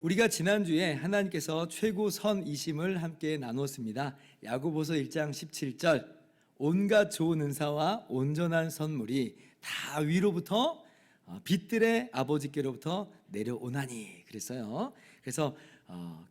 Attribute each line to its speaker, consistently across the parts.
Speaker 1: 우리가 지난주에 하나님께서 최고 선이심을 함께 나누었습니다. 야고보서 1장 17절 온갖 좋은 은사와 온전한 선물이 다 위로부터 빛들의 아버지께로부터 내려오나니 그랬어요. 그래서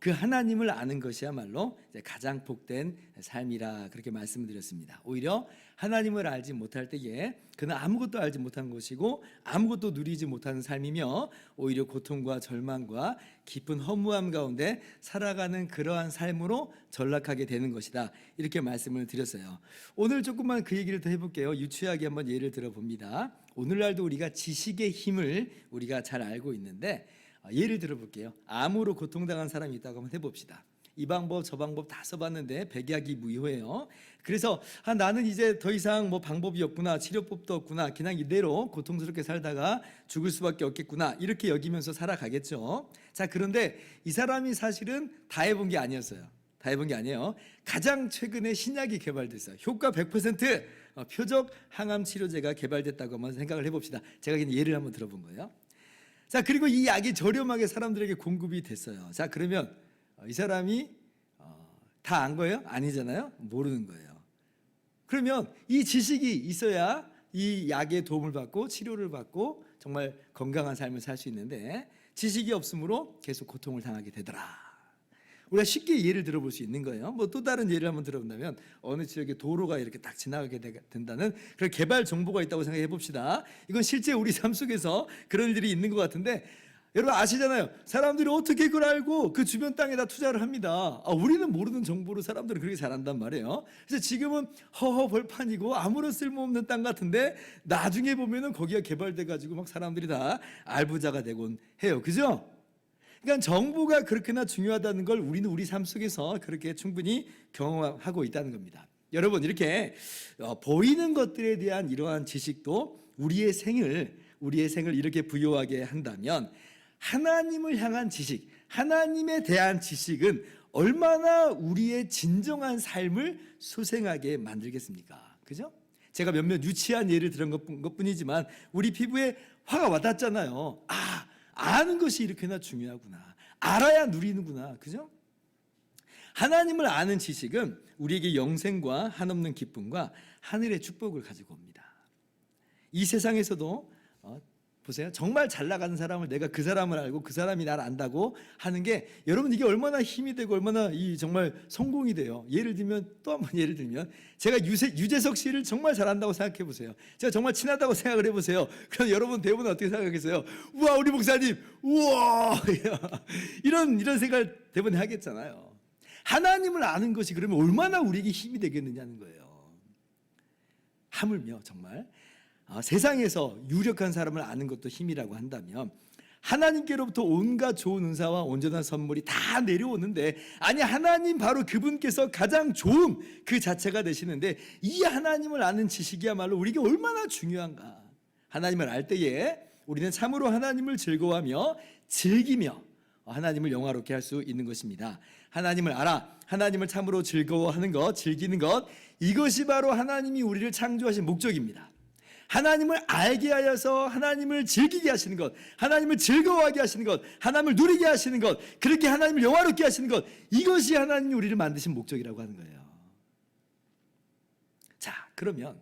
Speaker 1: 그 하나님을 아는 것이야말로 가장 복된 삶이라 그렇게 말씀드렸습니다. 오히려 하나님을 알지 못할 때에 그는 아무것도 알지 못한 것이고 아무것도 누리지 못하는 삶이며 오히려 고통과 절망과 깊은 허무함 가운데 살아가는 그러한 삶으로 전락하게 되는 것이다. 이렇게 말씀을 드렸어요. 오늘 조금만 그 얘기를 더 해볼게요. 유추하게 한번 예를 들어봅니다. 오늘날도 우리가 지식의 힘을 우리가 잘 알고 있는데 예를 들어볼게요. 암으로 고통당한 사람이 있다고 한번 해봅시다. 이 방법 저 방법 다 써봤는데 백약이 무효해요. 그래서 나는 이제 더 이상 방법이 없구나, 치료법도 없구나, 그냥 이대로 고통스럽게 살다가 죽을 수밖에 없겠구나 이렇게 여기면서 살아가겠죠. 자, 그런데 이 사람이 사실은 다 해본 게 아니었어요. 다 해본 게 아니에요. 가장 최근에 신약이 개발됐어요. 효과 100% 표적 항암 치료제가 개발됐다고 한번 생각을 해봅시다. 제가 그냥 예를 한번 들어본 거예요. 자, 그리고 이 약이 저렴하게 사람들에게 공급이 됐어요. 자, 그러면 이 사람이 다 안 거예요? 아니잖아요. 모르는 거예요. 그러면 이 지식이 있어야 이 약의 도움을 받고 치료를 받고 정말 건강한 삶을 살 수 있는데 지식이 없으므로 계속 고통을 당하게 되더라. 우리가 쉽게 예를 들어볼 수 있는 거예요. 또 다른 예를 한번 들어본다면 어느 지역에 도로가 이렇게 딱 지나가게 된다는 그런 개발 정보가 있다고 생각해 봅시다. 이건 실제 우리 삶 속에서 그런 일이 있는 것 같은데 여러분 아시잖아요. 사람들이 어떻게 그걸 알고 그 주변 땅에다 투자를 합니다. 우리는 모르는 정보를 사람들은 그렇게 잘한단 말이에요. 그래서 지금은 허허 벌판이고 아무런 쓸모없는 땅 같은데 나중에 보면은 거기가 개발돼 가지고 막 사람들이 다 알부자가 되곤 해요. 그죠? 그러니까 정보가 그렇게나 중요하다는 걸 우리는 우리 삶 속에서 그렇게 충분히 경험하고 있다는 겁니다. 여러분 이렇게 보이는 것들에 대한 이러한 지식도 우리의 생을 이렇게 부여하게 한다면 하나님을 향한 지식, 하나님에 대한 지식은 얼마나 우리의 진정한 삶을 소생하게 만들겠습니까? 그죠? 제가 몇몇 유치한 예를 들은 것뿐이지만 우리 피부에 화가 와닿잖아요. 아는 것이 이렇게나 중요하구나. 알아야 누리는구나. 그죠? 하나님을 아는 지식은 우리에게 영생과 한없는 기쁨과 하늘의 축복을 가지고 옵니다. 이 세상에서도 보세요. 정말 잘 나가는 사람을 내가 그 사람을 알고 그 사람이 나를 안다고 하는 게 여러분 이게 얼마나 힘이 되고 얼마나 정말 성공이 돼요. 예를 들면 또 한 번 예를 들면 제가 유재석 씨를 정말 잘한다고 생각해 보세요. 제가 정말 친하다고 생각을 해보세요. 그럼 여러분 대부분 어떻게 생각하겠어요? 우와 우리 목사님 우와 이런 생각을 대부분 하겠잖아요. 하나님을 아는 것이 그러면 얼마나 우리에게 힘이 되겠느냐는 거예요. 하물며 정말 세상에서 유력한 사람을 아는 것도 힘이라고 한다면 하나님께로부터 온갖 좋은 은사와 온전한 선물이 다 내려오는데 하나님 바로 그분께서 가장 좋음 그 자체가 되시는데 이 하나님을 아는 지식이야말로 우리에게 얼마나 중요한가. 하나님을 알 때에 우리는 참으로 하나님을 즐거워하며 즐기며 하나님을 영화롭게 할 수 있는 것입니다. 하나님을 알아 하나님을 참으로 즐거워하는 것, 즐기는 것, 이것이 바로 하나님이 우리를 창조하신 목적입니다. 하나님을 알게 하여서 하나님을 즐기게 하시는 것, 하나님을 즐거워하게 하시는 것, 하나님을 누리게 하시는 것, 그렇게 하나님을 영화롭게 하시는 것, 이것이 하나님이 우리를 만드신 목적이라고 하는 거예요. 자, 그러면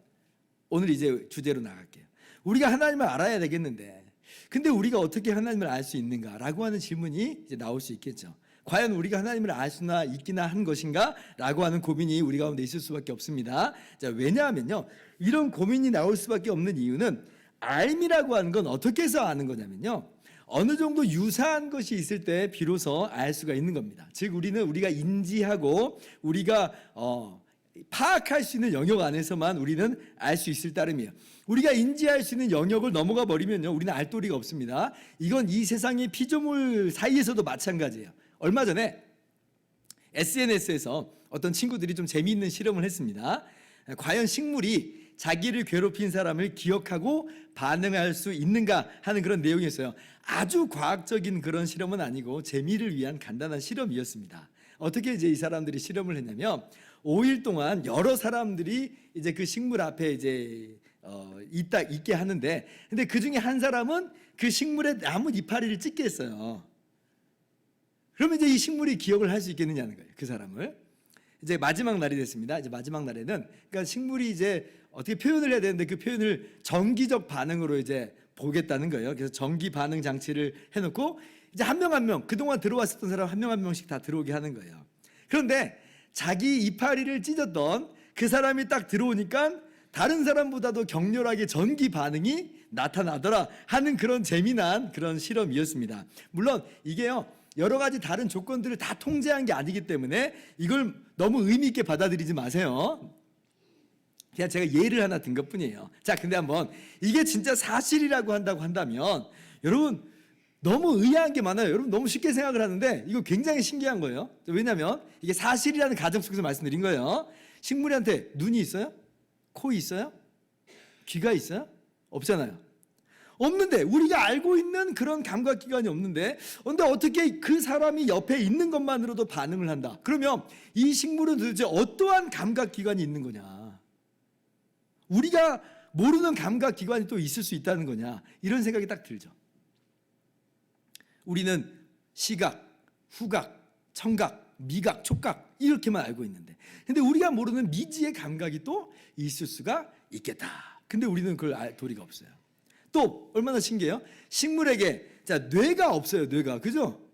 Speaker 1: 오늘 이제 주제로 나갈게요. 우리가 하나님을 알아야 되겠는데 근데 우리가 어떻게 하나님을 알 수 있는가라고 하는 질문이 이제 나올 수 있겠죠. 과연 우리가 하나님을 알 수나 있기나 한 것인가? 라고 하는 고민이 우리 가운데 있을 수밖에 없습니다. 자, 왜냐하면요. 이런 고민이 나올 수밖에 없는 이유는 알미라고 하는 건 어떻게 해서 아는 거냐면요. 어느 정도 유사한 것이 있을 때 비로소 알 수가 있는 겁니다. 즉 우리가 인지하고 우리가 파악할 수 있는 영역 안에서만 우리는 알 수 있을 따름이에요. 우리가 인지할 수 있는 영역을 넘어가 버리면요. 우리는 알 도리가 없습니다. 이건 이 세상의 피조물 사이에서도 마찬가지예요. 얼마 전에 SNS에서 어떤 친구들이 좀 재미있는 실험을 했습니다. 과연 식물이 자기를 괴롭힌 사람을 기억하고 반응할 수 있는가 하는 그런 내용이었어요. 아주 과학적인 그런 실험은 아니고 재미를 위한 간단한 실험이었습니다. 어떻게 이제 이 사람들이 실험을 했냐면 5일 동안 여러 사람들이 이제 그 식물 앞에 이제 있게 하는데 근데 그 중에 한 사람은 그 식물의 나무 이파리를 찢게 했어요. 그러면 이제 이 식물이 기억을 할 수 있겠느냐는 거예요. 그 사람을. 이제 마지막 날이 됐습니다. 이제 마지막 날에는 그러니까 식물이 이제 어떻게 표현을 해야 되는데 그 표현을 전기적 반응으로 이제 보겠다는 거예요. 그래서 전기 반응 장치를 해놓고 이제 한 명 한 명 그동안 들어왔었던 사람 한 명 한 명씩 다 들어오게 하는 거예요. 그런데 자기 이파리를 찢었던 그 사람이 딱 들어오니까 다른 사람보다도 격렬하게 전기 반응이 나타나더라 하는 그런 재미난 그런 실험이었습니다. 물론 이게요 여러 가지 다른 조건들을 다 통제한 게 아니기 때문에 이걸 너무 의미 있게 받아들이지 마세요. 그냥 제가 예를 하나 든 것뿐이에요. 자, 근데 한번 이게 진짜 사실이라고 한다면 여러분 너무 의아한 게 많아요. 여러분 너무 쉽게 생각을 하는데 이거 굉장히 신기한 거예요. 왜냐하면 이게 사실이라는 가정 속에서 말씀드린 거예요. 식물한테 눈이 있어요? 코 있어요? 귀가 있어요? 없잖아요. 없는데 우리가 알고 있는 그런 감각기관이 없는데 근데 어떻게 그 사람이 옆에 있는 것만으로도 반응을 한다. 그러면 이 식물은 도대체 어떠한 감각기관이 있는 거냐. 우리가 모르는 감각기관이 또 있을 수 있다는 거냐. 이런 생각이 딱 들죠. 우리는 시각, 후각, 청각, 미각, 촉각 이렇게만 알고 있는데 근데 우리가 모르는 미지의 감각이 또 있을 수가 있겠다. 근데 우리는 그걸 알 도리가 없어요. 또 얼마나 신기해요? 식물에게 자 뇌가 없어요. 뇌가. 그죠?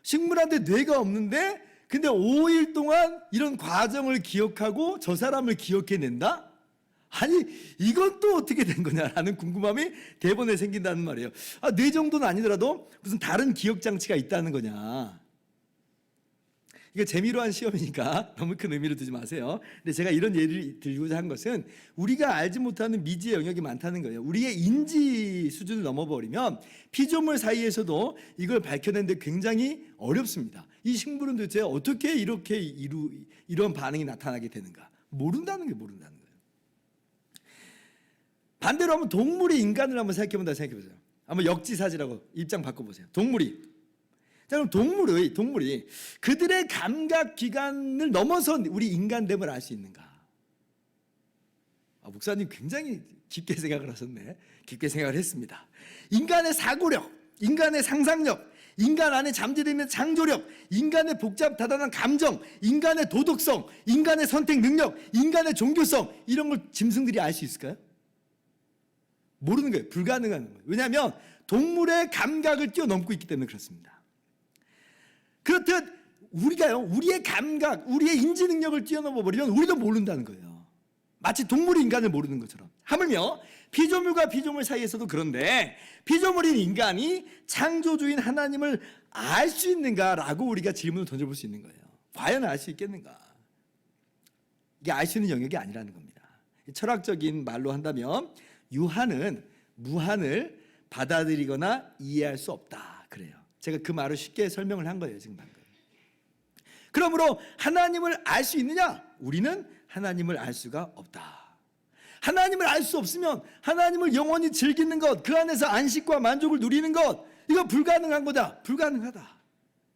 Speaker 1: 식물한테 뇌가 없는데 근데 5일 동안 이런 과정을 기억하고 저 사람을 기억해낸다? 아니 이건 또 어떻게 된 거냐라는 궁금함이 대번에 생긴다는 말이에요. 뇌 정도는 아니더라도 무슨 다른 기억장치가 있다는 거냐. 이거 재미로 한 시험이니까 너무 큰 의미를 두지 마세요. 근데 제가 이런 예를 들고자 한 것은 우리가 알지 못하는 미지의 영역이 많다는 거예요. 우리의 인지 수준을 넘어버리면 피조물 사이에서도 이걸 밝혀내는데 굉장히 어렵습니다. 이 식물은 도대체 어떻게 이렇게 이런 반응이 나타나게 되는가 모른다는 게 모른다는 거예요. 반대로 한번 동물이 인간을 한번 생각해본다 생각해보세요. 한번 역지사지라고 입장 바꿔보세요. 자, 그럼 동물이 그들의 감각 기관을 넘어서 우리 인간됨을 알 수 있는가? 목사님 굉장히 깊게 생각을 하셨네. 깊게 생각을 했습니다. 인간의 사고력, 인간의 상상력, 인간 안에 잠재되어 있는 창조력, 인간의 복잡다단한 감정, 인간의 도덕성, 인간의 선택 능력, 인간의 종교성 이런 걸 짐승들이 알 수 있을까요? 모르는 거예요. 불가능한 거예요. 왜냐하면 동물의 감각을 뛰어넘고 있기 때문에 그렇습니다. 그렇듯 우리가요, 우리의 감각, 우리의 인지 능력을 뛰어넘어 버리면 우리도 모른다는 거예요. 마치 동물이 인간을 모르는 것처럼. 하물며 피조물과 피조물 사이에서도 그런데 피조물인 인간이 창조주인 하나님을 알 수 있는가라고 우리가 질문을 던져볼 수 있는 거예요. 과연 알 수 있겠는가? 이게 알 수 있는 영역이 아니라는 겁니다. 철학적인 말로 한다면 유한은 무한을 받아들이거나 이해할 수 없다. 그래요. 제가 그 말을 쉽게 설명을 한 거예요. 지금 방금. 그러므로 하나님을 알 수 있느냐? 우리는 하나님을 알 수가 없다. 하나님을 알 수 없으면 하나님을 영원히 즐기는 것, 그 안에서 안식과 만족을 누리는 것, 이거 불가능한 거다. 불가능하다.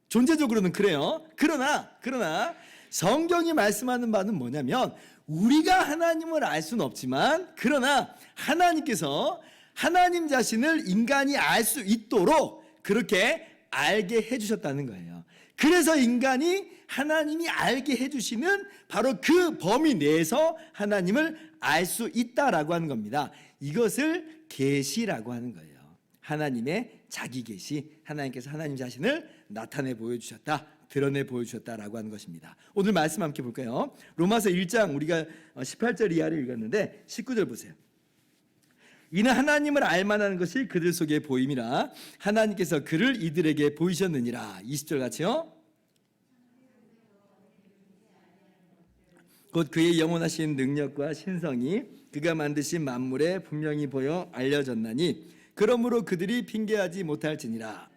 Speaker 1: 존재적으로는 그래요. 그러나 성경이 말씀하는 바는 뭐냐면 우리가 하나님을 알 수는 없지만 그러나 하나님께서 하나님 자신을 인간이 알 수 있도록 그렇게 알게 해주셨다는 거예요. 그래서 인간이 하나님이 알게 해주시는 바로 그 범위 내에서 하나님을 알 수 있다라고 하는 겁니다. 이것을 계시라고 하는 거예요. 하나님의 자기 계시, 하나님께서 하나님 자신을 나타내 보여주셨다, 드러내 보여주셨다라고 하는 것입니다. 오늘 말씀 함께 볼까요? 로마서 1장 우리가 18절 이하를 읽었는데 19절 보세요. 이는 하나님을 알만한 것이 그들 속에 보임이라 하나님께서 그를 이들에게 보이셨느니라. 20절 같이요. 곧 그의 영원하신 능력과 신성이 그가 만드신 만물에 분명히 보여 알려졌나니 그러므로 그들이 핑계하지 못할지니라.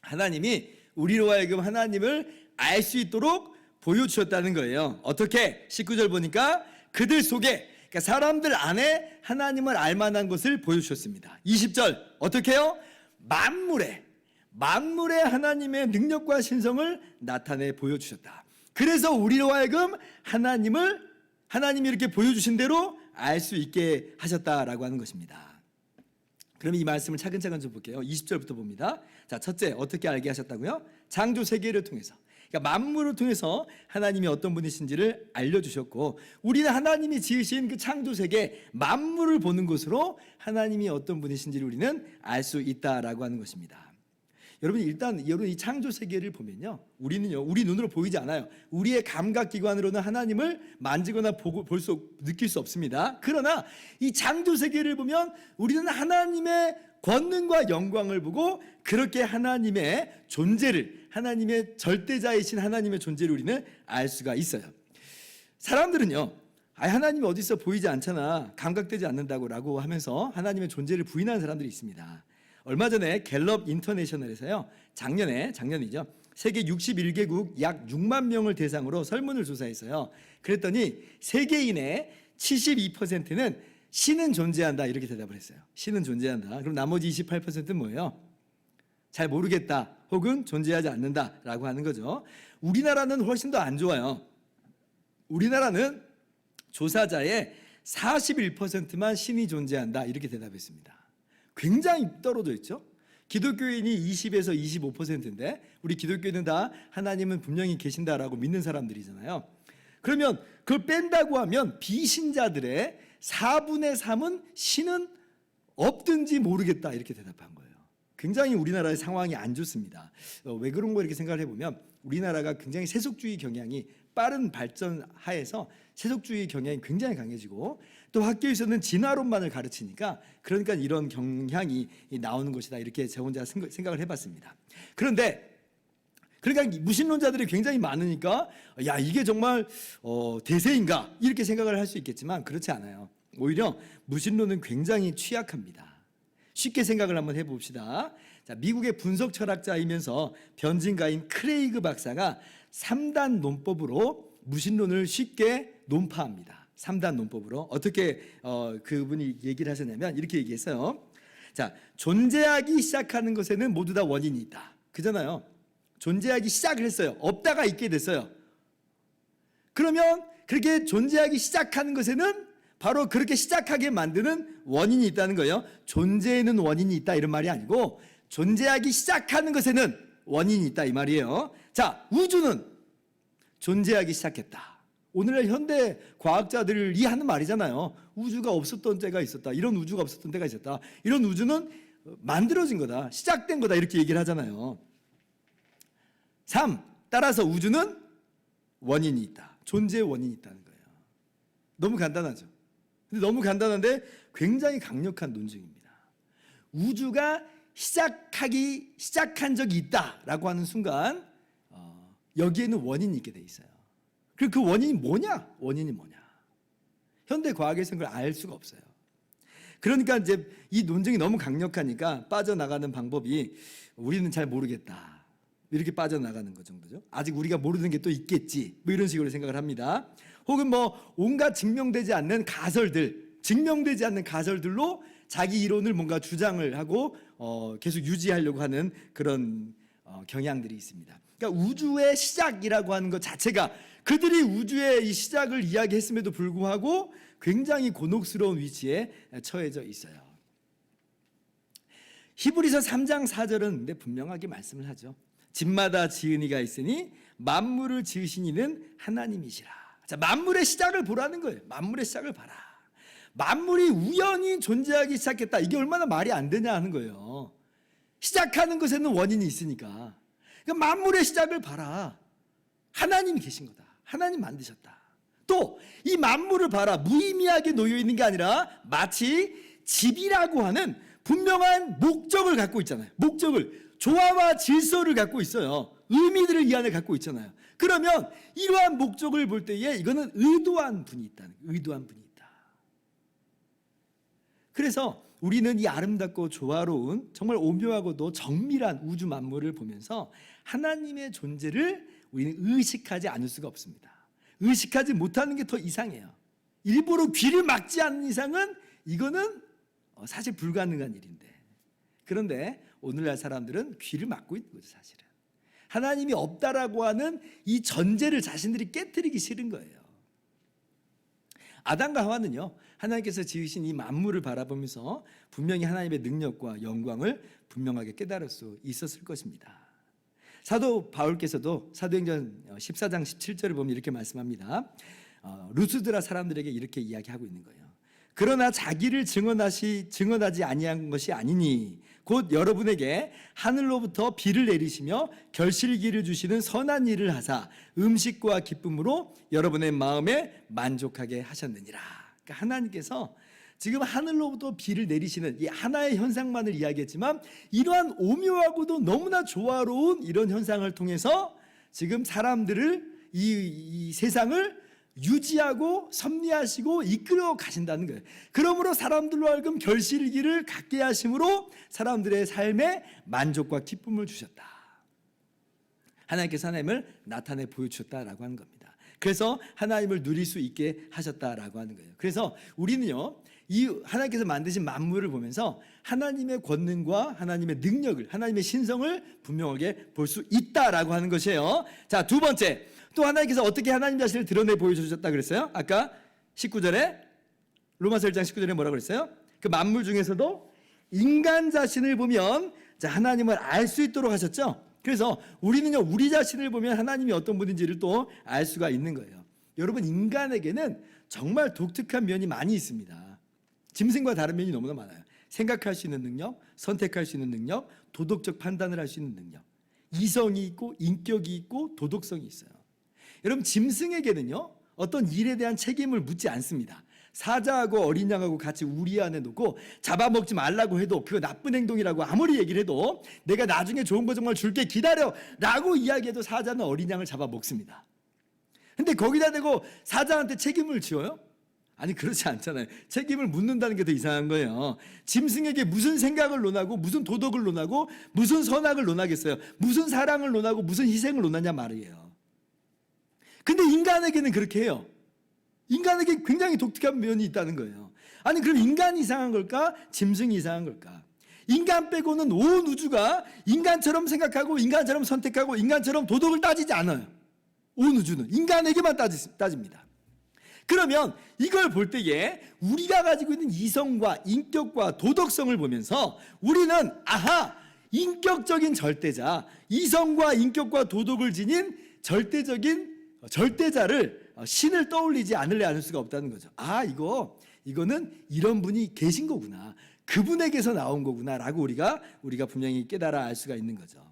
Speaker 1: 하나님이 우리로 하여금 하나님을 알 수 있도록 보여주셨다는 거예요. 어떻게? 19절 보니까 그들 속에, 그러니까 사람들 안에 하나님을 알만한 것을 보여주셨습니다. 20절 어떻게 해요? 만물에 하나님의 능력과 신성을 나타내 보여주셨다. 그래서 우리로 하여금 하나님이 이렇게 보여주신 대로 알 수 있게 하셨다라고 하는 것입니다. 그럼 이 말씀을 차근차근 좀 볼게요. 20절부터 봅니다. 자, 첫째, 어떻게 알게 하셨다고요? 창조 세계를 통해서. 그러니까 만물을 통해서 하나님이 어떤 분이신지를 알려주셨고, 우리는 하나님이 지으신 그 창조 세계 만물을 보는 것으로 하나님이 어떤 분이신지를 우리는 알 수 있다라고 하는 것입니다. 여러분, 일단 여러분 이 창조 세계를 보면요, 우리는요, 우리 눈으로 보이지 않아요. 우리의 감각 기관으로는 하나님을 만지거나 보고 느낄 수 없습니다. 그러나 이 창조 세계를 보면 우리는 하나님의 권능과 영광을 보고 그렇게 하나님의 존재를, 하나님의 절대자이신 하나님의 존재를 우리는 알 수가 있어요. 사람들은요, 하나님이 어디 있어 보이지 않잖아, 감각되지 않는다고 하면서 하나님의 존재를 부인하는 사람들이 있습니다. 얼마 전에 갤럽 인터내셔널에서요, 작년이죠, 세계 61개국 약 6만 명을 대상으로 설문을 조사했어요. 그랬더니 세계인의 72%는 신은 존재한다 이렇게 대답을 했어요. 신은 존재한다. 그럼 나머지 28%는 뭐예요? 잘 모르겠다 혹은 존재하지 않는다라고 하는 거죠. 우리나라는 훨씬 더 안 좋아요. 우리나라는 조사자의 41%만 신이 존재한다 이렇게 대답했습니다. 굉장히 떨어져 있죠. 기독교인이 20에서 25%인데 우리 기독교인은 다 하나님은 분명히 계신다라고 믿는 사람들이잖아요. 그러면 그걸 뺀다고 하면 비신자들의 4분의 3은 신은 없든지 모르겠다 이렇게 대답한 거예요. 굉장히 우리나라의 상황이 안 좋습니다. 왜 그런 거 이렇게 생각을 해보면 우리나라가 굉장히 세속주의 경향이 빠른 발전 하에서 세속주의 경향이 굉장히 강해지고, 또 학교에서는 진화론만을 가르치니까 그러니까 이런 경향이 나오는 것이다 이렇게 제 혼자 생각을 해봤습니다. 그런데 그러니까 무신론자들이 굉장히 많으니까 야, 이게 정말 대세인가 이렇게 생각을 할 수 있겠지만 그렇지 않아요. 오히려 무신론은 굉장히 취약합니다. 쉽게 생각을 한번 해봅시다. 자, 미국의 분석 철학자이면서 변진가인 크레이그 박사가 3단 논법으로 무신론을 쉽게 논파합니다. 3단 논법으로 어떻게 그분이 얘기를 하셨냐면 이렇게 얘기했어요. 자, 존재하기 시작하는 것에는 모두 다 원인이 있다. 그잖아요. 존재하기 시작을 했어요. 없다가 있게 됐어요. 그러면 그렇게 존재하기 시작하는 것에는 바로 그렇게 시작하게 만드는 원인이 있다는 거예요. 존재에는 원인이 있다 이런 말이 아니고 존재하기 시작하는 것에는 원인이 있다 이 말이에요. 자, 우주는 존재하기 시작했다. 오늘날 현대 과학자들이 하는 말이잖아요. 우주가 없었던 때가 있었다. 이런 우주가 없었던 때가 있었다. 이런 우주는 만들어진 거다. 시작된 거다. 이렇게 얘기를 하잖아요. 3. 따라서 우주는 원인이 있다. 존재의 원인이 있다는 거예요. 너무 간단하죠. 근데 너무 간단한데 굉장히 강력한 논증입니다. 우주가 시작한 적이 있다라고 하는 순간 여기에는 원인이 있게 돼 있어요. 그리고 그 원인이 뭐냐? 원인이 뭐냐? 현대 과학에서는 그걸 알 수가 없어요. 그러니까 이제 이 논증이 너무 강력하니까 빠져나가는 방법이 우리는 잘 모르겠다. 이렇게 빠져나가는 것 정도죠. 아직 우리가 모르는 게 또 있겠지. 뭐 이런 식으로 생각을 합니다. 혹은 뭐 온갖 증명되지 않는 가설들로 자기 이론을 뭔가 주장을 하고 계속 유지하려고 하는 그런 경향들이 있습니다. 그러니까 우주의 시작이라고 하는 것 자체가 그들이 우주의 이 시작을 이야기했음에도 불구하고 굉장히 곤혹스러운 위치에 처해져 있어요. 히브리서 3장 4절은 근데 분명하게 말씀을 하죠. 집마다 지은 이가 있으니 만물을 지으신 이는 하나님이시라. 자, 만물의 시작을 보라는 거예요. 만물의 시작을 봐라. 만물이 우연히 존재하기 시작했다. 이게 얼마나 말이 안 되냐 하는 거예요. 시작하는 것에는 원인이 있으니까. 그러니까 만물의 시작을 봐라. 하나님이 계신 거다. 하나님 만드셨다. 또 이 만물을 봐라. 무의미하게 놓여 있는 게 아니라 마치 집이라고 하는 분명한 목적을 갖고 있잖아요. 목적을, 조화와 질서를 갖고 있어요. 의미들을 이 안에 갖고 있잖아요. 그러면 이러한 목적을 볼 때에 이거는 의도한 분이 있다. 그래서 우리는 이 아름답고 조화로운 정말 오묘하고도 정밀한 우주 만물을 보면서 하나님의 존재를 우리는 의식하지 않을 수가 없습니다. 의식하지 못하는 게 더 이상해요. 일부러 귀를 막지 않는 이상은 이거는 사실 불가능한 일인데, 그런데 오늘날 사람들은 귀를 막고 있는 거죠. 사실은 하나님이 없다라고 하는 이 전제를 자신들이 깨트리기 싫은 거예요. 아담과 하와는요, 하나님께서 지으신 이 만물을 바라보면서 분명히 하나님의 능력과 영광을 분명하게 깨달을 수 있었을 것입니다. 사도 바울께서도 사도행전 14장 17절을 보면 이렇게 말씀합니다. 루스드라 사람들에게 이렇게 이야기하고 있는 거예요. 그러나 자기를 증언하지 아니한 것이 아니니 곧 여러분에게 하늘로부터 비를 내리시며 결실기를 주시는 선한 일을 하사 음식과 기쁨으로 여러분의 마음에 만족하게 하셨느니라. 그러니까 하나님께서 지금 하늘로부터 비를 내리시는 이 하나의 현상만을 이야기했지만 이러한 오묘하고도 너무나 조화로운 이런 현상을 통해서 지금 사람들을 이 세상을 유지하고 섭리하시고 이끌어 가신다는 거예요. 그러므로 사람들로 하여금 결실기를 갖게 하심으로 사람들의 삶에 만족과 기쁨을 주셨다. 하나님께서 하나님을 나타내 보여주셨다라고 하는 겁니다. 그래서 하나님을 누릴 수 있게 하셨다라고 하는 거예요. 그래서 우리는요, 이 하나님께서 만드신 만물을 보면서 하나님의 권능과 하나님의 능력을, 하나님의 신성을 분명하게 볼 수 있다라고 하는 것이에요. 자, 두 번째, 또 하나님께서 어떻게 하나님 자신을 드러내 보여주셨다 그랬어요? 아까 19절에 로마서 1장 19절에 뭐라고 그랬어요? 그 만물 중에서도 인간 자신을 보면 자, 하나님을 알 수 있도록 하셨죠. 그래서 우리는요, 우리 자신을 보면 하나님이 어떤 분인지를 또 알 수가 있는 거예요. 여러분, 인간에게는 정말 독특한 면이 많이 있습니다. 짐승과 다른 면이 너무나 많아요. 생각할 수 있는 능력, 선택할 수 있는 능력, 도덕적 판단을 할 수 있는 능력, 이성이 있고 인격이 있고 도덕성이 있어요. 여러분, 짐승에게는요, 어떤 일에 대한 책임을 묻지 않습니다. 사자하고 어린 양하고 같이 우리 안에 놓고 잡아먹지 말라고 해도, 그거 나쁜 행동이라고 아무리 얘기를 해도 내가 나중에 좋은 거 정말 줄게 기다려 라고 이야기해도 사자는 어린 양을 잡아먹습니다. 근데 거기다 대고 사자한테 책임을 지어요? 아니, 그렇지 않잖아요. 책임을 묻는다는 게 더 이상한 거예요. 짐승에게 무슨 생각을 논하고 무슨 도덕을 논하고 무슨 선악을 논하겠어요? 무슨 사랑을 논하고 무슨 희생을 논하냐 말이에요. 근데 인간에게는 그렇게 해요. 인간에게 굉장히 독특한 면이 있다는 거예요. 아니, 그럼 인간이 이상한 걸까? 짐승이 이상한 걸까? 인간 빼고는 온 우주가 인간처럼 생각하고 인간처럼 선택하고 인간처럼 도덕을 따지지 않아요. 온 우주는 인간에게만 따집니다. 그러면 이걸 볼 때에 우리가 가지고 있는 이성과 인격과 도덕성을 보면서 우리는 아하, 인격적인 절대자, 이성과 인격과 도덕을 지닌 절대자를 신을 떠올리지 않을 수가 없다는 거죠. 아, 이거는 이런 분이 계신 거구나, 그분에게서 나온 거구나라고 우리가 분명히 깨달아 알 수가 있는 거죠.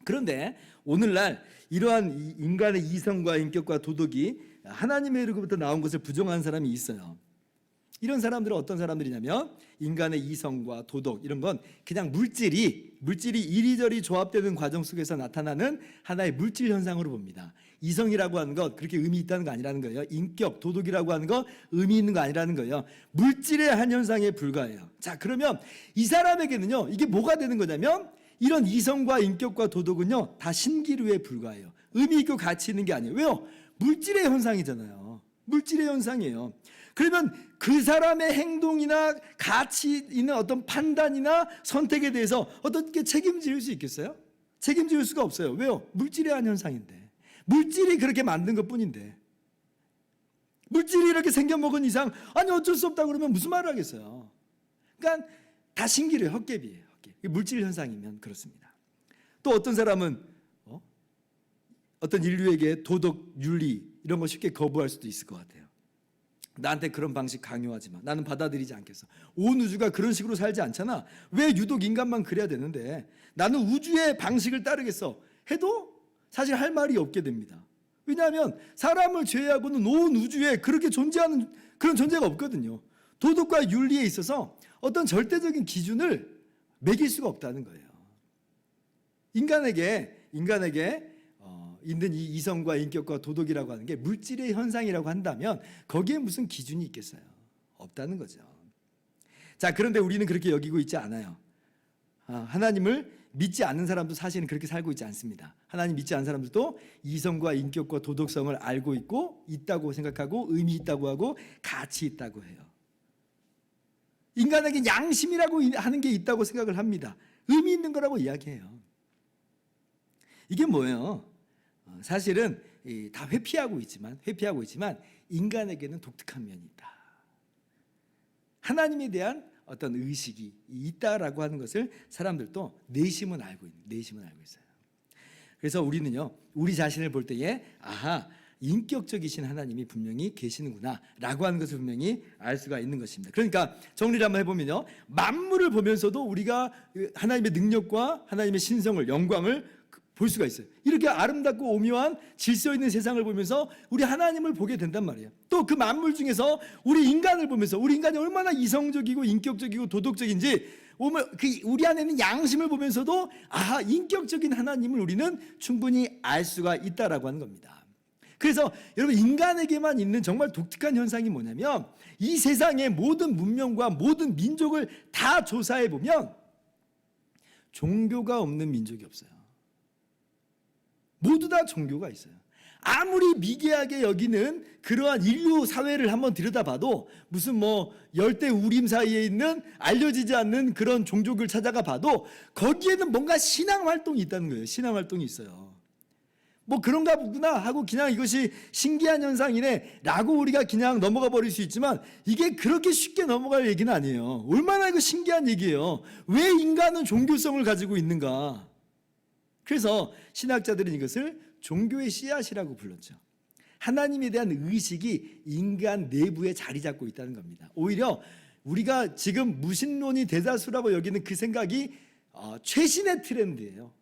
Speaker 1: 그런데 오늘날 이러한 인간의 이성과 인격과 도덕이 하나님의 이로부터 나온 것을 부정하는 사람이 있어요. 이런 사람들은 어떤 사람들이냐면 인간의 이성과 도덕 이런 건 그냥 물질이 이리저리 조합되는 과정 속에서 나타나는 하나의 물질 현상으로 봅니다. 이성이라고 하는 것 그렇게 의미 있다는 거 아니라는 거예요. 인격, 도덕이라고 하는 거 의미 있는 거 아니라는 거예요. 물질의 한 현상에 불과해요. 자, 그러면 이 사람에게는요, 이게 뭐가 되는 거냐면 이런 이성과 인격과 도덕은요, 다 신기루에 불과해요. 의미 있고 가치 있는 게 아니에요. 왜요? 물질의 현상이잖아요. 물질의 현상이에요. 그러면 그 사람의 행동이나 가치 있는 어떤 판단이나 선택에 대해서 어떻게 책임질 수 있겠어요? 책임질 수가 없어요. 왜요? 물질의 한 현상인데, 물질이 그렇게 만든 것뿐인데, 물질이 이렇게 생겨먹은 이상 아니 어쩔 수 없다 그러면 무슨 말을 하겠어요? 그러니까 다 신기루예요. 헛개비예요. 물질 현상이면 그렇습니다. 또 어떤 사람은 어떤 인류에게 도덕, 윤리 이런 거 쉽게 거부할 수도 있을 것 같아요. 나한테 그런 방식 강요하지 마. 나는 받아들이지 않겠어. 온 우주가 그런 식으로 살지 않잖아. 왜 유독 인간만 그래야 되는데 나는 우주의 방식을 따르겠어 해도 사실 할 말이 없게 됩니다. 왜냐하면 사람을 제외하고는 온 우주에 그렇게 존재하는 그런 존재가 없거든요. 도덕과 윤리에 있어서 어떤 절대적인 기준을 매길 수가 없다는 거예요. 인간에게 있는 이 이성과 인격과 도덕이라고 하는 게 물질의 현상이라고 한다면 거기에 무슨 기준이 있겠어요? 없다는 거죠. 자, 그런데 우리는 그렇게 여기고 있지 않아요. 하나님을 믿지 않는 사람도 사실은 그렇게 살고 있지 않습니다. 하나님 믿지 않는 사람들도 이성과 인격과 도덕성을 알고 있다고 생각하고 의미 있다고 하고 가치 있다고 해요. 인간에게 양심이라고 하는 게 있다고 생각을 합니다. 의미 있는 거라고 이야기해요. 이게 뭐예요? 사실은 다 회피하고 있지만 인간에게는 독특한 면이 있다. 하나님에 대한 어떤 의식이 있다라고 하는 것을 사람들도 내심은 알고 있어요. 그래서 우리는요, 우리 자신을 볼 때에 아하, 인격적이신 하나님이 분명히 계시는구나라고 하는 것을 분명히 알 수가 있는 것입니다. 그러니까 정리를 한번 해보면요, 만물을 보면서도 우리가 하나님의 능력과 하나님의 신성을, 영광을 볼 수가 있어요. 이렇게 아름답고 오묘한 질서 있는 세상을 보면서 우리 하나님을 보게 된단 말이에요. 또 그 만물 중에서 우리 인간을 보면서 우리 인간이 얼마나 이성적이고 인격적이고 도덕적인지 우리 안에 있는 양심을 보면서도 아하, 인격적인 하나님을 우리는 충분히 알 수가 있다라고 하는 겁니다. 그래서 여러분, 인간에게만 있는 정말 독특한 현상이 뭐냐면, 이 세상의 모든 문명과 모든 민족을 다 조사해 보면 종교가 없는 민족이 없어요. 모두 다 종교가 있어요. 아무리 미개하게 여기는 그러한 인류 사회를 한번 들여다봐도 무슨 열대 우림 사이에 있는 알려지지 않는 그런 종족을 찾아가 봐도 거기에는 뭔가 신앙 활동이 있다는 거예요. 신앙 활동이 있어요. 그런가 보구나 하고 그냥 이것이 신기한 현상이네 라고 우리가 그냥 넘어가 버릴 수 있지만, 이게 그렇게 쉽게 넘어갈 얘기는 아니에요. 얼마나 이거 신기한 얘기예요. 왜 인간은 종교성을 가지고 있는가? 그래서 신학자들은 이것을 종교의 씨앗이라고 불렀죠. 하나님에 대한 의식이 인간 내부에 자리 잡고 있다는 겁니다. 오히려 우리가 지금 무신론이 대다수라고 여기는 그 생각이 최신의 트렌드예요.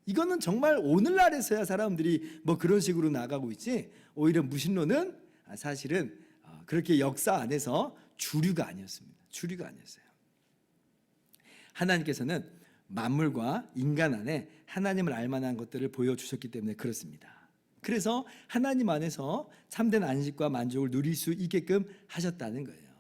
Speaker 1: 이거는 정말 오늘날에서야 사람들이 그런 식으로 나가고 있지, 오히려 무신론은 사실은 그렇게 역사 안에서 주류가 아니었습니다. 주류가 아니었어요. 하나님께서는 만물과 인간 안에 하나님을 알 만한 것들을 보여주셨기 때문에 그렇습니다. 그래서 하나님 안에서 참된 안식과 만족을 누릴 수 있게끔 하셨다는 거예요.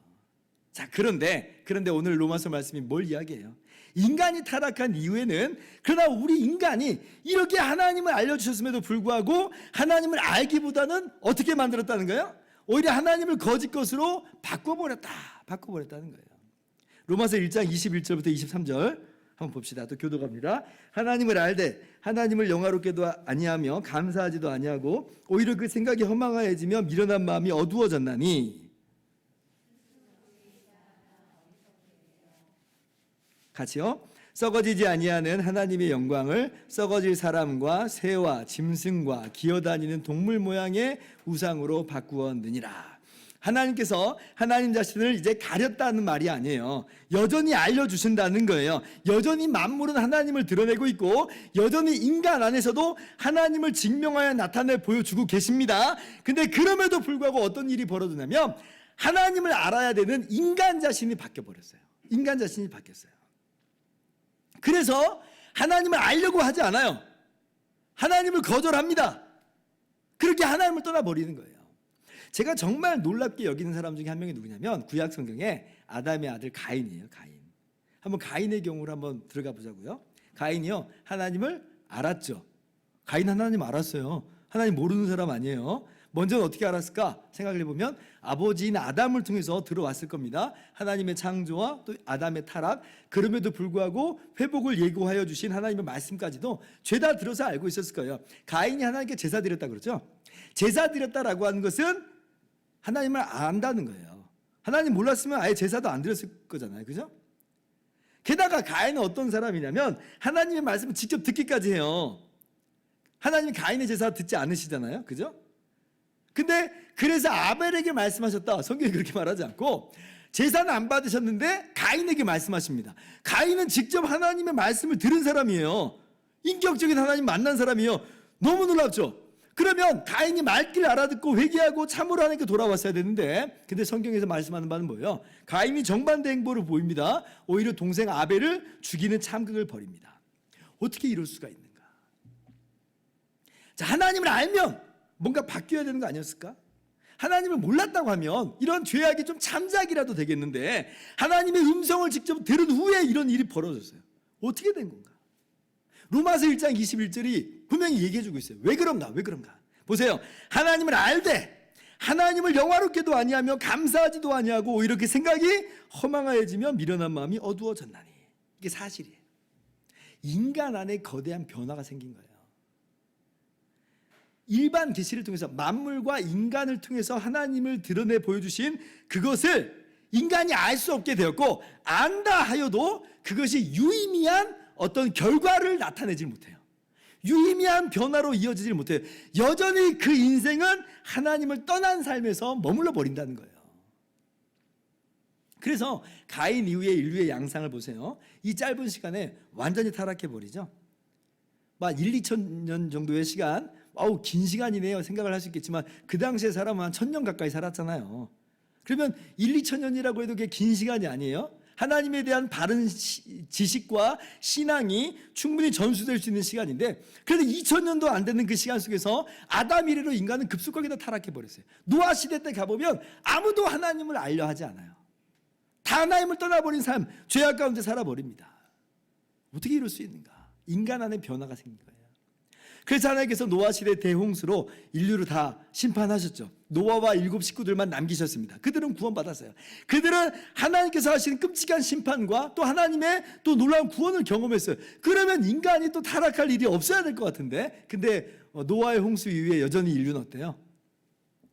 Speaker 1: 자, 그런데 오늘 로마서 말씀이 뭘 이야기해요? 인간이 타락한 이후에는, 그러나 우리 인간이 이렇게 하나님을 알려주셨음에도 불구하고 하나님을 알기보다는 어떻게 만들었다는 거예요? 오히려 하나님을 거짓 것으로 바꿔버렸다는 거예요. 로마서 1장 21절부터 23절 한번 봅시다. 또 교도갑니다. 하나님을 알되 하나님을 영화롭게도 아니하며 감사하지도 아니하고 오히려 그 생각이 허망하여지며 미련한 마음이 어두워졌나니. 같이요. 썩어지지 아니하는 하나님의 영광을 썩어질 사람과 새와 짐승과 기어다니는 동물 모양의 우상으로 바꾸었느니라. 하나님께서 하나님 자신을 이제 가렸다는 말이 아니에요. 여전히 알려주신다는 거예요. 여전히 만물은 하나님을 드러내고 있고 여전히 인간 안에서도 하나님을 증명하여 나타내 보여주고 계십니다. 근데 그럼에도 불구하고 어떤 일이 벌어지냐면, 하나님을 알아야 되는 인간 자신이 바뀌어버렸어요. 인간 자신이 바뀌었어요. 그래서 하나님을 알려고 하지 않아요. 하나님을 거절합니다. 그렇게 하나님을 떠나버리는 거예요. 제가 정말 놀랍게 여기는 사람 중에 한 명이 누구냐면, 구약 성경에 아담의 아들 가인이에요. 가인. 한번 가인의 경우를 한번 들어가 보자고요. 가인이요, 하나님을 알았죠. 가인 하나님 알았어요. 하나님 모르는 사람 아니에요. 먼저는 어떻게 알았을까 생각해 보면 아버지인 아담을 통해서 들어왔을 겁니다. 하나님의 창조와 또 아담의 타락, 그럼에도 불구하고 회복을 예고하여 주신 하나님의 말씀까지도 죄다 들어서 알고 있었을 거예요. 가인이 하나님께 제사 드렸다 그러죠. 제사 드렸다라고 하는 것은 하나님을 안다는 거예요. 하나님 몰랐으면 아예 제사도 안 드렸을 거잖아요. 그죠? 게다가 가인은 어떤 사람이냐면 하나님의 말씀을 직접 듣기까지 해요. 하나님이 가인의 제사 듣지 않으시잖아요. 그죠? 근데 그래서 아벨에게 말씀하셨다. 성경이 그렇게 말하지 않고, 제사는 안 받으셨는데 가인에게 말씀하십니다. 가인은 직접 하나님의 말씀을 들은 사람이에요. 인격적인 하나님 만난 사람이에요. 너무 놀랍죠? 그러면 가인이 말귀를 알아듣고 회개하고 참으로 하나님께 돌아왔어야 되는데, 근데 성경에서 말씀하는 바는 뭐예요? 가인이 정반대 행보를 보입니다. 오히려 동생 아벨을 죽이는 참극을 벌입니다. 어떻게 이럴 수가 있는가? 자, 하나님을 알면 뭔가 바뀌어야 되는 거 아니었을까? 하나님을 몰랐다고 하면 이런 죄악이 좀 참작이라도 되겠는데, 하나님의 음성을 직접 들은 후에 이런 일이 벌어졌어요. 어떻게 된 건가? 로마서 1장 21절이 분명히 얘기해주고 있어요. 왜 그런가? 보세요. 하나님을 알되 하나님을 영화롭게도 아니하며 감사하지도 아니하고 이렇게 생각이 허망하여지며 미련한 마음이 어두워졌나니. 이게 사실이에요. 인간 안에 거대한 변화가 생긴 거예요. 일반 계시를 통해서 만물과 인간을 통해서 하나님을 드러내 보여주신 그것을 인간이 알 수 없게 되었고, 안다 하여도 그것이 유의미한 어떤 결과를 나타내질 못해요. 유의미한 변화로 이어지질 못해요. 여전히 그 인생은 하나님을 떠난 삶에서 머물러 버린다는 거예요. 그래서 가인 이후의 인류의 양상을 보세요. 이 짧은 시간에 완전히 타락해 버리죠. 막 1, 2천 년 정도의 시간, 긴 시간이네요 생각을 할 수 있겠지만, 그 당시에 사람은 한 1000년 가까이 살았잖아요. 그러면 1, 2천 년이라고 해도 그게 긴 시간이 아니에요. 하나님에 대한 바른 지식과 신앙이 충분히 전수될 수 있는 시간인데, 그래도 2000년도 안 되는 그 시간 속에서 아담 이래로 인간은 급속하게 다 타락해 버렸어요. 노아 시대 때 가보면 아무도 하나님을 알려 하지 않아요. 다 하나님을 떠나버린 삶, 죄악 가운데 살아버립니다. 어떻게 이럴 수 있는가? 인간 안에 변화가 생긴 거예요. 그래서 하나님께서 노아 시대 대홍수로 인류를 다 심판하셨죠. 노아와 7 식구들만 남기셨습니다. 그들은 구원받았어요. 그들은 하나님께서 하시는 끔찍한 심판과 또 하나님의 또 놀라운 구원을 경험했어요. 그러면 인간이 또 타락할 일이 없어야 될 것 같은데, 근데 노아의 홍수 이후에 여전히 인류는 어때요?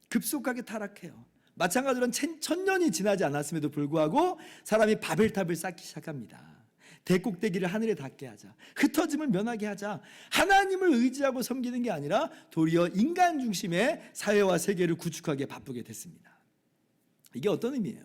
Speaker 1: 급속하게 타락해요. 마찬가지로 1000년이 지나지 않았음에도 불구하고 사람이 바벨탑을 쌓기 시작합니다. 대꼭대기를 하늘에 닿게 하자, 흩어짐을 면하게 하자. 하나님을 의지하고 섬기는 게 아니라 도리어 인간 중심의 사회와 세계를 구축하기에 바쁘게 됐습니다. 이게 어떤 의미예요?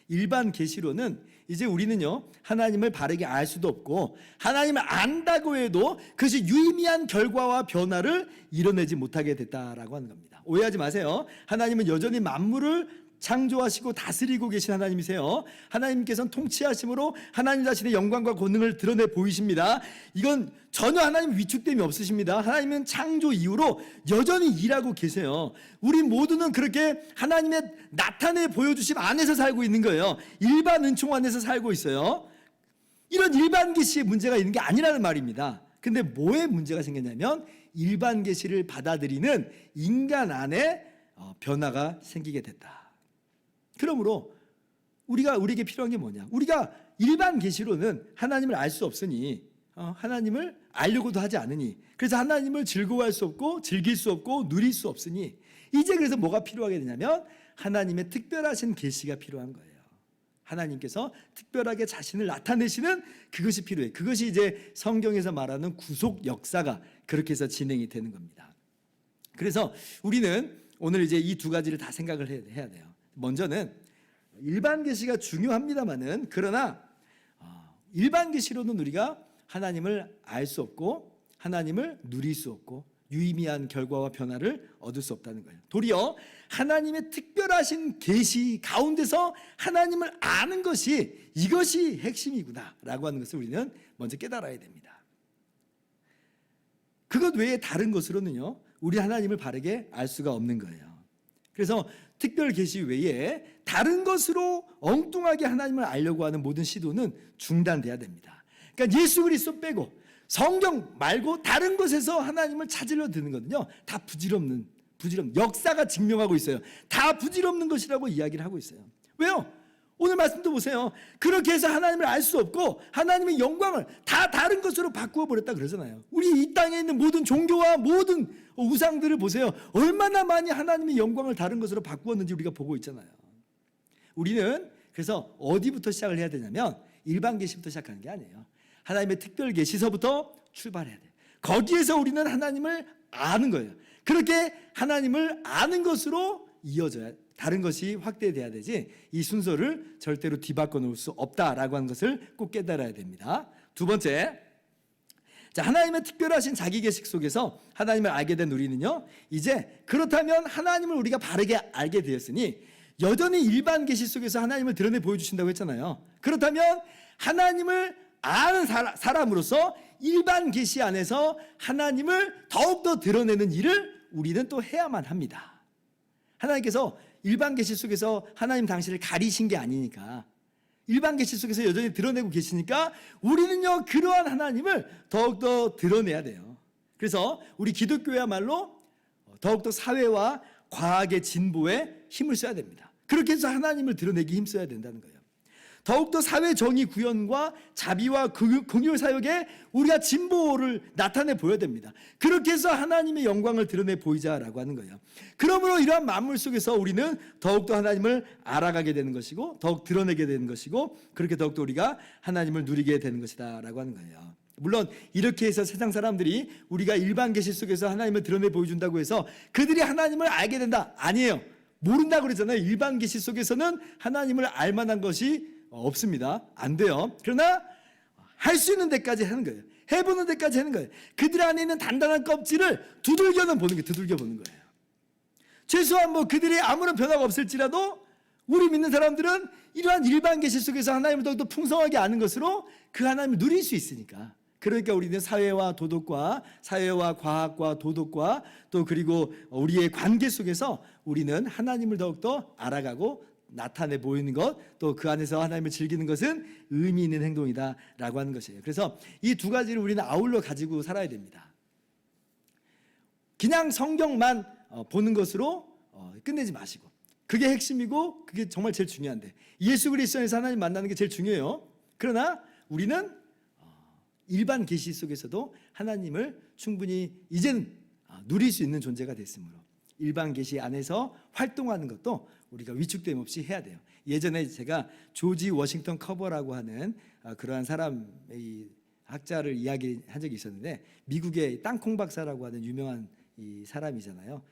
Speaker 1: 일반 계시로는 이제 우리는요, 하나님을 바르게 알 수도 없고, 하나님을 안다고 해도 그것이 유의미한 결과와 변화를 이뤄내지 못하게 됐다라고 하는 겁니다. 오해하지 마세요. 하나님은 여전히 만물을 창조하시고 다스리고 계신 하나님이세요. 하나님께서는 통치하심으로 하나님 자신의 영광과 권능을 드러내 보이십니다. 이건 전혀 하나님 위축됨이 없으십니다. 하나님은 창조 이후로 여전히 일하고 계세요. 우리 모두는 그렇게 하나님의 나타내 보여주심 안에서 살고 있는 거예요. 일반 은총 안에서 살고 있어요. 이런 일반 계시에 문제가 있는 게 아니라는 말입니다. 근데 뭐에 문제가 생겼냐면, 일반 계시를 받아들이는 인간 안에 변화가 생기게 됐다. 그러므로 우리에게 필요한 게 뭐냐? 우리가 일반 계시로는 하나님을 알 수 없으니, 하나님을 알려고도 하지 않으니, 그래서 하나님을 즐거워할 수 없고 즐길 수 없고 누릴 수 없으니, 이제 그래서 뭐가 필요하게 되냐면 하나님의 특별하신 계시가 필요한 거예요. 하나님께서 특별하게 자신을 나타내시는 그것이 필요해. 그것이 이제 성경에서 말하는 구속 역사가 그렇게 해서 진행이 되는 겁니다. 그래서 우리는 오늘 이제 이 두 가지를 다 생각을 해야 돼요. 먼저는 일반 계시가 중요합니다만은, 그러나 일반 계시로는 우리가 하나님을 알 수 없고 하나님을 누릴 수 없고 유의미한 결과와 변화를 얻을 수 없다는 거예요. 도리어 하나님의 특별하신 계시 가운데서 하나님을 아는 것이, 이것이 핵심이구나라고 하는 것을 우리는 먼저 깨달아야 됩니다. 그것 외에 다른 것으로는요, 우리 하나님을 바르게 알 수가 없는 거예요. 그래서 특별 계시 외에 다른 것으로 엉뚱하게 하나님을 알려고 하는 모든 시도는 중단돼야 됩니다. 그러니까 예수 그리스도 빼고 성경 말고 다른 것에서 하나님을 찾으려 드는 거는요, 다 부질없는 역사가 증명하고 있어요. 다 부질없는 것이라고 이야기를 하고 있어요. 왜요? 오늘 말씀도 보세요. 그렇게 해서 하나님을 알 수 없고 하나님의 영광을 다 다른 것으로 바꾸어 버렸다 그러잖아요. 우리 이 땅에 있는 모든 종교와 모든 우상들을 보세요. 얼마나 많이 하나님의 영광을 다른 것으로 바꾸었는지 우리가 보고 있잖아요. 우리는 그래서 어디부터 시작을 해야 되냐면, 일반 계시부터 시작하는 게 아니에요. 하나님의 특별 계시서부터 출발해야 돼요. 거기에서 우리는 하나님을 아는 거예요. 그렇게 하나님을 아는 것으로 이어져야, 다른 것이 확대돼야 되지, 이 순서를 절대로 뒤바꿔 놓을 수 없다라고 하는 것을 꼭 깨달아야 됩니다. 두 번째, 자, 하나님의 특별하신 자기 계식 속에서 하나님을 알게 된 우리는요, 이제 그렇다면 하나님을 우리가 바르게 알게 되었으니 여전히 일반 계시 속에서 하나님을 드러내 보여주신다고 했잖아요. 그렇다면 하나님을 아는 사람으로서 일반 계시 안에서 하나님을 더욱더 드러내는 일을 우리는 또 해야만 합니다. 하나님께서 일반 계시 속에서 하나님 당신을 가리신 게 아니니까, 일반 계시 속에서 여전히 드러내고 계시니까 우리는요, 그러한 하나님을 더욱더 드러내야 돼요. 그래서 우리 기독교야말로 더욱더 사회와 과학의 진보에 힘을 써야 됩니다. 그렇게 해서 하나님을 드러내기 힘써야 된다는 거예요. 더욱더 사회 정의 구현과 자비와 긍휼 사역에 우리가 진보를 나타내 보여야 됩니다. 그렇게 해서 하나님의 영광을 드러내 보이자라고 하는 거예요. 그러므로 이러한 만물 속에서 우리는 더욱더 하나님을 알아가게 되는 것이고 더욱 드러내게 되는 것이고 그렇게 더욱더 우리가 하나님을 누리게 되는 것이다 라고 하는 거예요. 물론 이렇게 해서 세상 사람들이 우리가 일반 계시 속에서 하나님을 드러내 보여준다고 해서 그들이 하나님을 알게 된다? 아니에요. 모른다고 그러잖아요. 일반 계시 속에서는 하나님을 알 만한 것이 없습니다. 안 돼요. 그러나 할 수 있는 데까지 하는 거예요. 해보는 데까지 하는 거예요. 그들 안에 있는 단단한 껍질을 두들겨는 보는 게 두들겨 보는 거예요. 최소한 뭐 그들이 아무런 변화가 없을지라도 우리 믿는 사람들은 이러한 일반 계시 속에서 하나님을 더욱더 풍성하게 아는 것으로 그 하나님을 누릴 수 있으니까. 그러니까 우리는 사회와 도덕과 사회와 과학과 도덕과 또 그리고 우리의 관계 속에서 우리는 하나님을 더욱더 알아가고 나타내 보이는 것, 또 그 안에서 하나님을 즐기는 것은 의미 있는 행동이다라고 하는 것이에요. 그래서 이 두 가지를 우리는 아울러 가지고 살아야 됩니다. 그냥 성경만 보는 것으로 끝내지 마시고, 그게 핵심이고 그게 정말 제일 중요한데, 예수 그리스도 안에서 하나님 만나는 게 제일 중요해요. 그러나 우리는 일반 계시 속에서도 하나님을 충분히 이제는 누릴 수 있는 존재가 됐으므로 일반 계시 안에서 활동하는 것도 우리가 위축됨 없이 해야 돼요. 예전에 제가 조지 워싱턴 커버라고 하는 그러한 사람의 학자를 이야기한 적이 있었는데, 미국의 땅콩 박사라고 하는 유명한 이 사람이잖아요.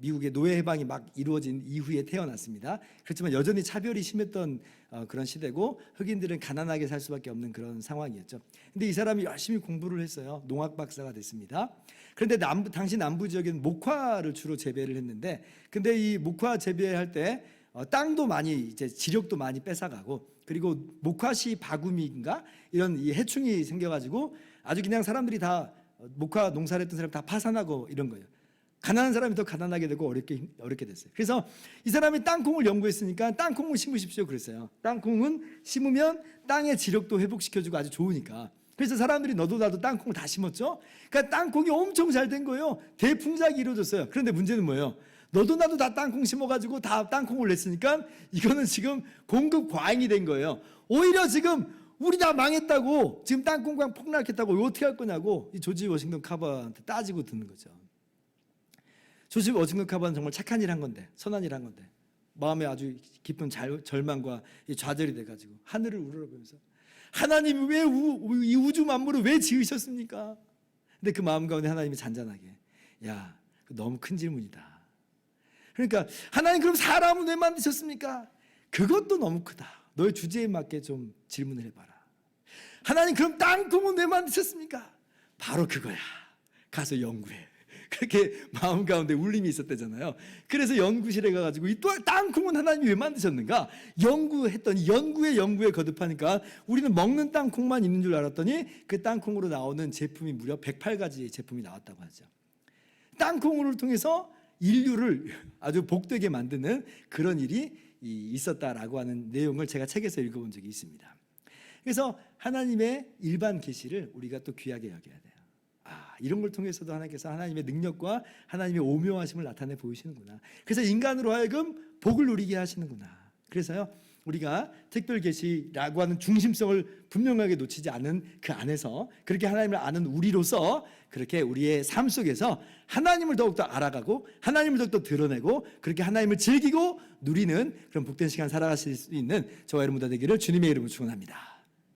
Speaker 1: 미국의 노예 해방이 막 이루어진 이후에 태어났습니다. 그렇지만 여전히 차별이 심했던 그런 시대고 흑인들은 가난하게 살 수밖에 없는 그런 상황이었죠. 근데 이 사람이 열심히 공부를 했어요. 농학 박사가 됐습니다. 그런데 당시 남부 지역에는 목화를 주로 재배를 했는데, 근데 이 목화 재배할 때 땅도 많이 이제 지력도 많이 뺏어가고, 그리고 목화씨 바구미인가 이런 이 해충이 생겨가지고 아주 그냥 사람들이 다 목화 농사를 했던 사람 다 파산하고 이런 거예요. 가난한 사람이 더 가난하게 되고 어렵게 됐어요. 그래서 이 사람이 땅콩을 연구했으니까 땅콩을 심으십시오 그랬어요. 땅콩은 심으면 땅의 지력도 회복시켜주고 아주 좋으니까. 그래서 사람들이 너도 나도 땅콩을 다 심었죠. 그러니까 땅콩이 엄청 잘 된 거예요. 대풍작이 이루어졌어요. 그런데 문제는 뭐예요? 너도 나도 다 땅콩 심어가지고 다 땅콩을 냈으니까 이거는 지금 공급 과잉이 된 거예요. 오히려 지금 우리 다 망했다고, 지금 땅콩광 폭락했다고, 이거 어떻게 할 거냐고 이 조지 워싱턴 카버한테 따지고 듣는 거죠. 조지 워싱턴 카버는 정말 착한 일 한 건데, 선한 일 한 건데, 마음에 아주 깊은 절망과 좌절이 돼가지고 하늘을 우러러보면서 하나님이 왜 이 우주 만물을 왜 지으셨습니까? 근데 그 마음 가운데 하나님이 잔잔하게, 야, 너무 큰 질문이다. 그러니까 하나님, 그럼 사람은 왜 만드셨습니까? 그것도 너무 크다. 너의 주제에 맞게 좀 질문을 해봐라. 하나님, 그럼 땅콩은 왜 만드셨습니까? 바로 그거야. 가서 연구해. 그렇게 마음 가운데 울림이 있었대잖아요. 그래서 연구실에 가가지고 이 땅콩은 하나님이 왜 만드셨는가 연구했더니 연구에 거듭하니까 우리는 먹는 땅콩만 있는 줄 알았더니 그 땅콩으로 나오는 제품이 무려 108가지의 제품이 나왔다고 하죠. 땅콩을 통해서 인류를 아주 복되게 만드는 그런 일이 있었다라고 하는 내용을 제가 책에서 읽어본 적이 있습니다. 그래서 하나님의 일반 계시를 우리가 또 귀하게 여겨야 돼요. 이런 걸 통해서도 하나님께서 하나님의 능력과 하나님의 오묘하심을 나타내 보이시는구나. 그래서 인간으로 하여금 복을 누리게 하시는구나. 그래서요, 우리가 특별 계시라고 하는 중심성을 분명하게 놓치지 않은 그 안에서 그렇게 하나님을 아는 우리로서 그렇게 우리의 삶 속에서 하나님을 더욱더 알아가고 하나님을 더욱더 드러내고 그렇게 하나님을 즐기고 누리는 그런 복된 시간 살아가실 수 있는 저와 여러분 다 되기를 주님의 이름으로 축원합니다.